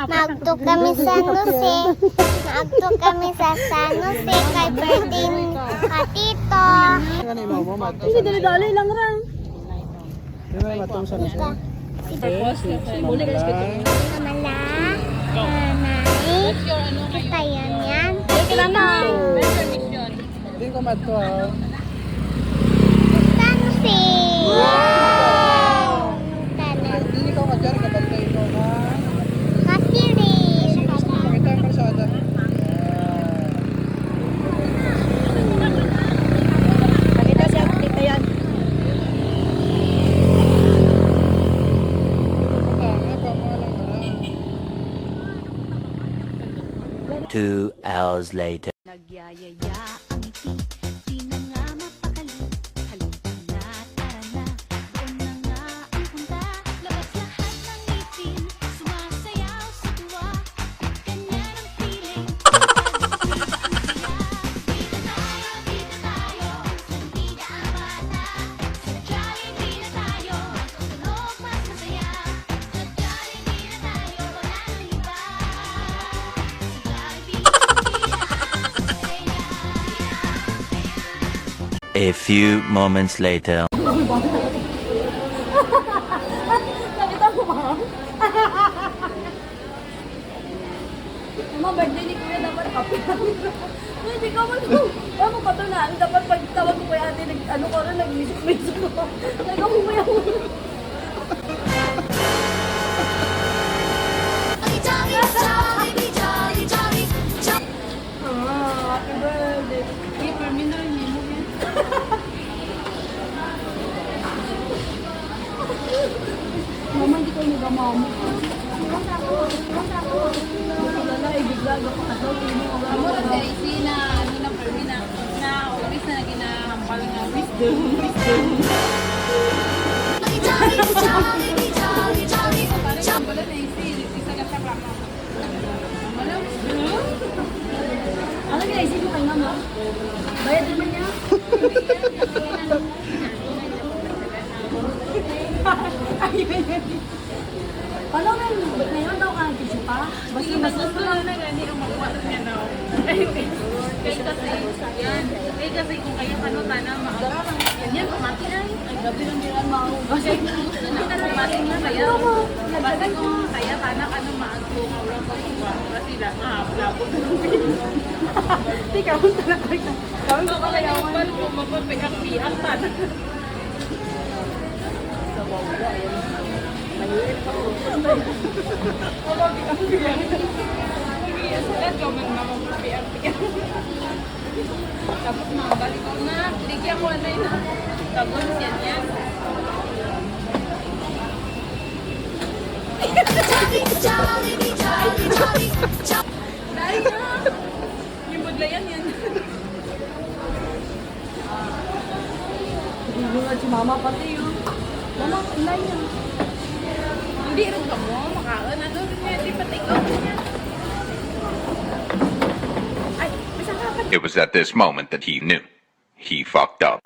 Naagto kami sa Nuse. Naagto kami sa San Jose kay birthday ka tito. Hindi dali-dali lang rin. Kamala. Nanay. Kaya yan. Hindi ko mato ha. San Jose. Hindi ko ka dyan, kabantay ko ha. Kasirin. Pakita ang kalsada. Nakita siya, kita yan. Tama, pamahalang ka lang. 2 hours later. Nagyayaya ang ngiti, di na nga mapakali. Halika na, tara na, doon na nga ang punta. Labas lahat ng ngipin, sumasayaw sa tuwa. Ganyan ang feeling, dito tayo, sa Nida ang bata. Sa Jollibee na tayo, tulog mas masaya. Sa Jollibee na tayo, wala nang iba. Sa Jollibee, A few moments later. Nakita mo ba? Mama, birthday ni Kuya dapat happy. Hindi ka man ko. Ano pa ito na? Dapat pag tawag ko kaya ate, ano ko rin, nag-music ko. Nag-umaya mo. Happy birthday. Hey, permin na rin mo yan. Mama, hindi ko nag-mama. Wala, ibigla. Amo ra si IC na ano na permi na always na ginahambal nga wisdom. Parang wala na IC, isa ka sa plaka. Wala. Ano ginaisip mo kay mama? Bayad naman niya. Paano ngayon daw ka nag-tissue pa? Basta gusto lang na gani ang makuha niya na. Kay kasi kung kayo ano tana maaga. Yan pamati na. Ang gabi nang diran maugas. Gusto na pamati na kaya. Basta kung kaya tana ano maago maulang ko ba sila labog. Ikaw talaga. Kawin ko pala yawan. Paano ko mapapiak-piak tana? Tapos makabalik ko na, bigyan ko na yun. Tagos yan yan. Dahil na! Yung budlayan yan. Hindi si mama pati yun. Mama, inay niya. Hindi rin ka mo, makaon. Ano rin yan, di pati ikaw niya. Ay, basta ka pa. It was at this moment that he knew. He fucked up.